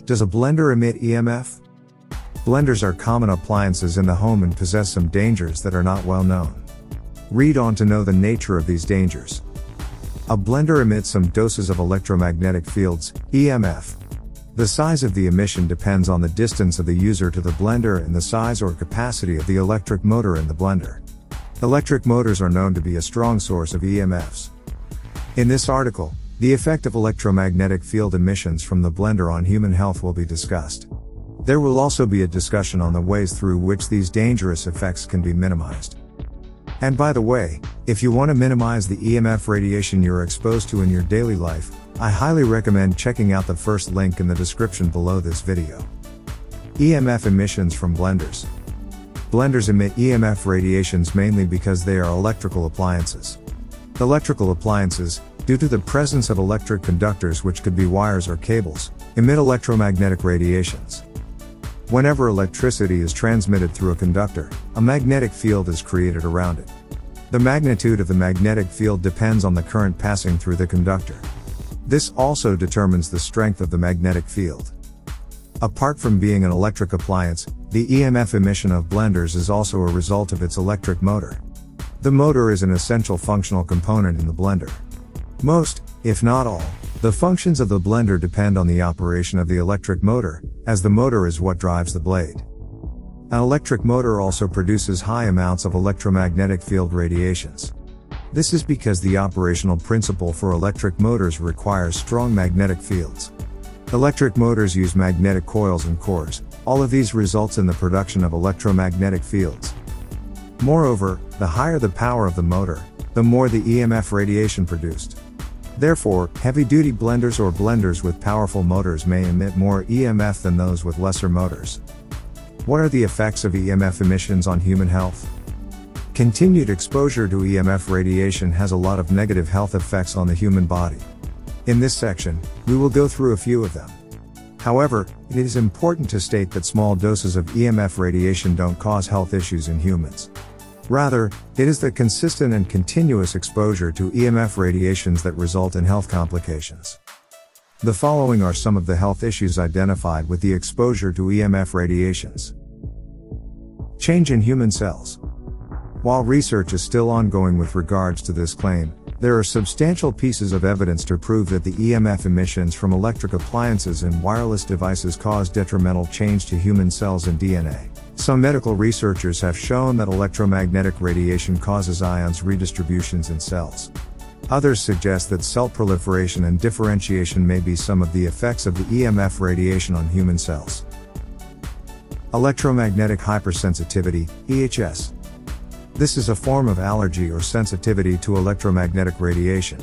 Does a blender emit EMF? Blenders are common appliances in the home and possess some dangers that are not well known. Read on to know the nature of these dangers. A blender emits some doses of electromagnetic fields, EMF. The size of the emission depends on the distance of the user to the blender and the size or capacity of the electric motor in the blender. Electric motors are known to be a strong source of EMFs. In this article, the effect of electromagnetic field emissions from the blender on human health will be discussed. There will also be a discussion on the ways through which these dangerous effects can be minimized. And by the way, if you want to minimize the EMF radiation you're exposed to in your daily life, I highly recommend checking out the first link in the description below this video. EMF emissions from blenders. Blenders emit EMF radiations mainly because they are electrical appliances. Electrical appliances, due to the presence of electric conductors which could be wires or cables, emit electromagnetic radiations. Whenever electricity is transmitted through a conductor, a magnetic field is created around it. The magnitude of the magnetic field depends on the current passing through the conductor. This also determines the strength of the magnetic field. Apart from being an electric appliance, the EMF emission of blenders is also a result of its electric motor. The motor is an essential functional component in the blender. Most, if not all, the functions of the blender depend on the operation of the electric motor, as the motor is what drives the blade. An electric motor also produces high amounts of electromagnetic field radiations. This is because the operational principle for electric motors requires strong magnetic fields. Electric motors use magnetic coils and cores. All of these results in the production of electromagnetic fields. Moreover, the higher the power of the motor, the more the EMF radiation produced. Therefore, heavy-duty blenders or blenders with powerful motors may emit more EMF than those with lesser motors. What are the effects of EMF emissions on human health? Continued exposure to EMF radiation has a lot of negative health effects on the human body. In this section, we will go through a few of them. However, it is important to state that small doses of EMF radiation don't cause health issues in humans. Rather, it is the consistent and continuous exposure to EMF radiations that result in health complications. The following are some of the health issues identified with the exposure to EMF radiations. Change in human cells. While research is still ongoing with regards to this claim, there are substantial pieces of evidence to prove that the EMF emissions from electric appliances and wireless devices cause detrimental change to human cells and DNA. Some medical researchers have shown that electromagnetic radiation causes ions redistributions in cells. Others suggest that cell proliferation and differentiation may be some of the effects of the EMF radiation on human cells. Electromagnetic hypersensitivity, EHS. This is a form of allergy or sensitivity to electromagnetic radiation.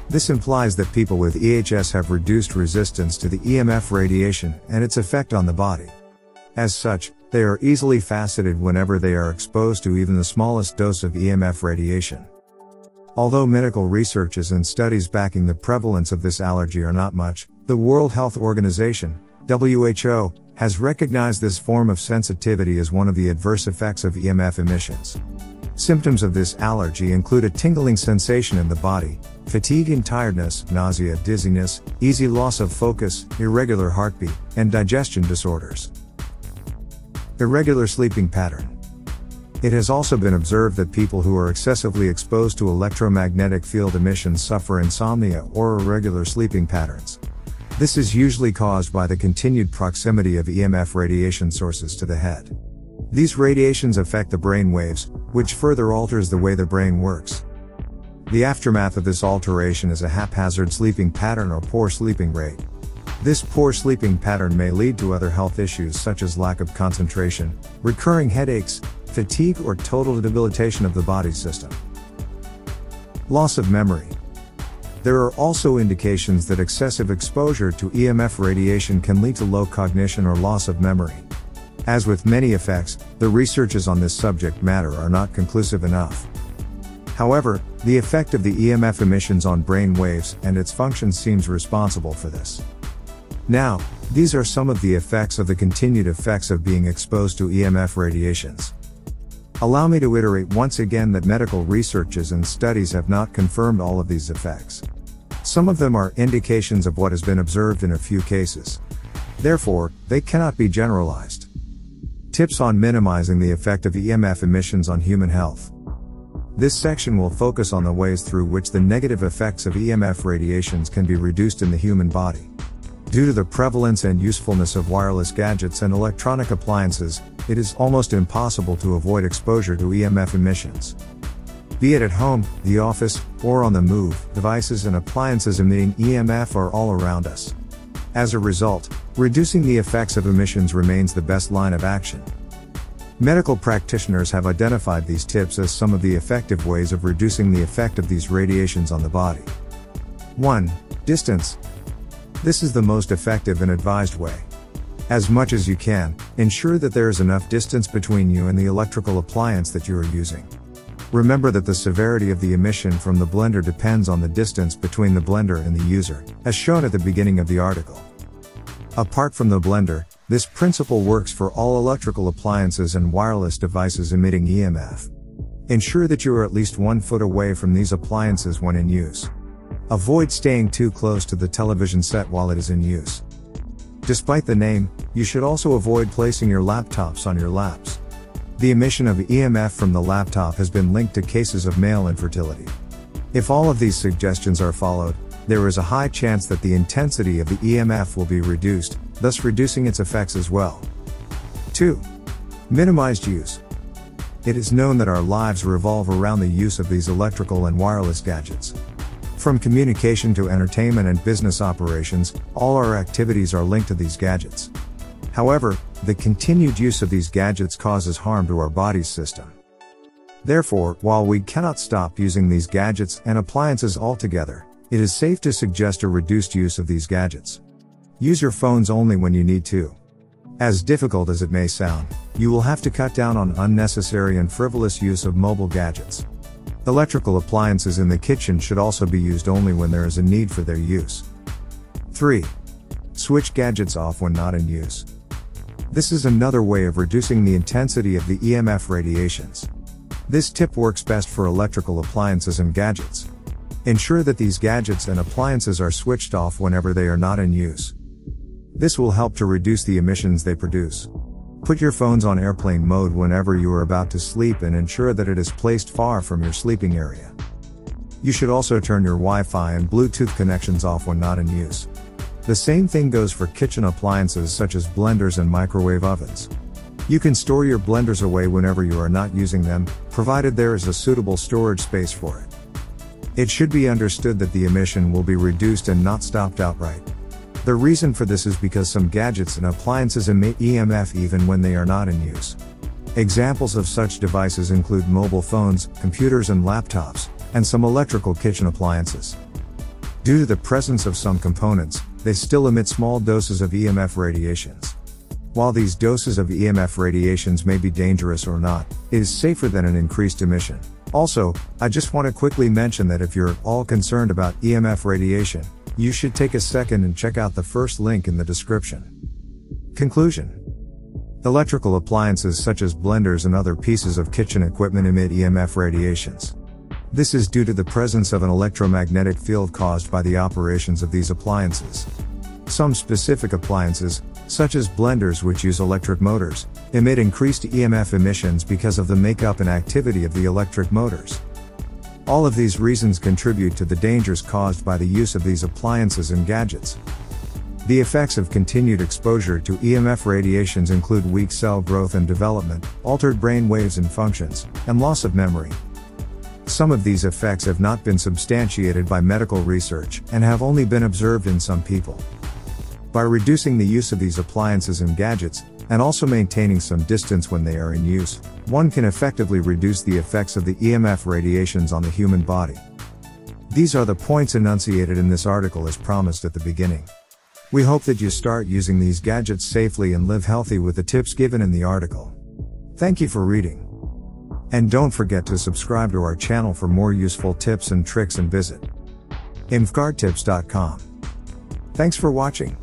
This implies that people with EHS have reduced resistance to the EMF radiation and its effect on the body. As such, they are easily faceted whenever they are exposed to even the smallest dose of EMF radiation. Although medical researches and studies backing the prevalence of this allergy are not much, the World Health Organization, WHO, has recognized this form of sensitivity as one of the adverse effects of EMF emissions. Symptoms of this allergy include a tingling sensation in the body, fatigue and tiredness, nausea, dizziness, easy loss of focus, irregular heartbeat, and digestion disorders. Irregular sleeping pattern. It has also been observed that people who are excessively exposed to electromagnetic field emissions suffer insomnia or irregular sleeping patterns. This is usually caused by the continued proximity of EMF radiation sources to the head. These radiations affect the brain waves, which further alters the way the brain works. The aftermath of this alteration is a haphazard sleeping pattern or poor sleeping rate. This poor sleeping pattern may lead to other health issues such as lack of concentration, recurring headaches, fatigue or total debilitation of the body system. Loss of memory. There are also indications that excessive exposure to EMF radiation can lead to low cognition or loss of memory. As with many effects, the researches on this subject matter are not conclusive enough. However, the effect of the EMF emissions on brain waves and its function seems responsible for this. Now, these are some of the effects of the continued effects of being exposed to EMF radiations. Allow me to iterate once again that medical researches and studies have not confirmed all of these effects. Some of them are indications of what has been observed in a few cases. Therefore, they cannot be generalized. Tips on minimizing the effect of EMF emissions on human health. This section will focus on the ways through which the negative effects of EMF radiations can be reduced in the human body. Due to the prevalence and usefulness of wireless gadgets and electronic appliances, it is almost impossible to avoid exposure to EMF emissions. Be it at home, the office, or on the move, devices and appliances emitting EMF are all around us. As a result, reducing the effects of emissions remains the best line of action. Medical practitioners have identified these tips as some of the effective ways of reducing the effect of these radiations on the body. 1. Distance. This is the most effective and advised way. As much as you can, ensure that there is enough distance between you and the electrical appliance that you are using. Remember that the severity of the emission from the blender depends on the distance between the blender and the user, as shown at the beginning of the article. Apart from the blender, this principle works for all electrical appliances and wireless devices emitting EMF. Ensure that you are at least 1 foot away from these appliances when in use. Avoid staying too close to the television set while it is in use. Despite the name, you should also avoid placing your laptops on your laps. The emission of EMF from the laptop has been linked to cases of male infertility. If all of these suggestions are followed, there is a high chance that the intensity of the EMF will be reduced, thus reducing its effects as well. 2. Minimized use. It is known that our lives revolve around the use of these electrical and wireless gadgets. From communication to entertainment and business operations, all our activities are linked to these gadgets. However, the continued use of these gadgets causes harm to our body's system. Therefore, while we cannot stop using these gadgets and appliances altogether, it is safe to suggest a reduced use of these gadgets. Use your phones only when you need to. As difficult as it may sound, you will have to cut down on unnecessary and frivolous use of mobile gadgets. Electrical appliances in the kitchen should also be used only when there is a need for their use. 3. Switch gadgets off when not in use. This is another way of reducing the intensity of the EMF radiations. This tip works best for electrical appliances and gadgets. Ensure that these gadgets and appliances are switched off whenever they are not in use. This will help to reduce the emissions they produce. Put your phones on airplane mode whenever you are about to sleep and ensure that it is placed far from your sleeping area. You should also turn your Wi-Fi and Bluetooth connections off when not in use. The same thing goes for kitchen appliances such as blenders and microwave ovens. You can store your blenders away whenever you are not using them, provided there is a suitable storage space for it. It should be understood that the emission will be reduced and not stopped outright. The reason for this is because some gadgets and appliances emit EMF even when they are not in use. Examples of such devices include mobile phones, computers and laptops, and some electrical kitchen appliances. Due to the presence of some components, they still emit small doses of EMF radiations. While these doses of EMF radiations may be dangerous or not, it is safer than an increased emission. Also, I just want to quickly mention that if you're at all concerned about EMF radiation, you should take a second and check out the first link in the description. Conclusion. Electrical appliances such as blenders and other pieces of kitchen equipment emit EMF radiations. This is due to the presence of an electromagnetic field caused by the operations of these appliances. Some specific appliances, such as blenders which use electric motors, emit increased EMF emissions because of the makeup and activity of the electric motors. All of these reasons contribute to the dangers caused by the use of these appliances and gadgets. The effects of continued exposure to EMF radiations include weak cell growth and development, altered brain waves and functions, and loss of memory. Some of these effects have not been substantiated by medical research and have only been observed in some people. By reducing the use of these appliances and gadgets, and also maintaining some distance when they are in use, one can effectively reduce the effects of the EMF radiations on the human body. These are the points enunciated in this article as promised at the beginning. We hope that you start using these gadgets safely and live healthy with the tips given in the article. Thank you for reading. And don't forget to subscribe to our channel for more useful tips and tricks and visit emfguardtips.com. Thanks for watching.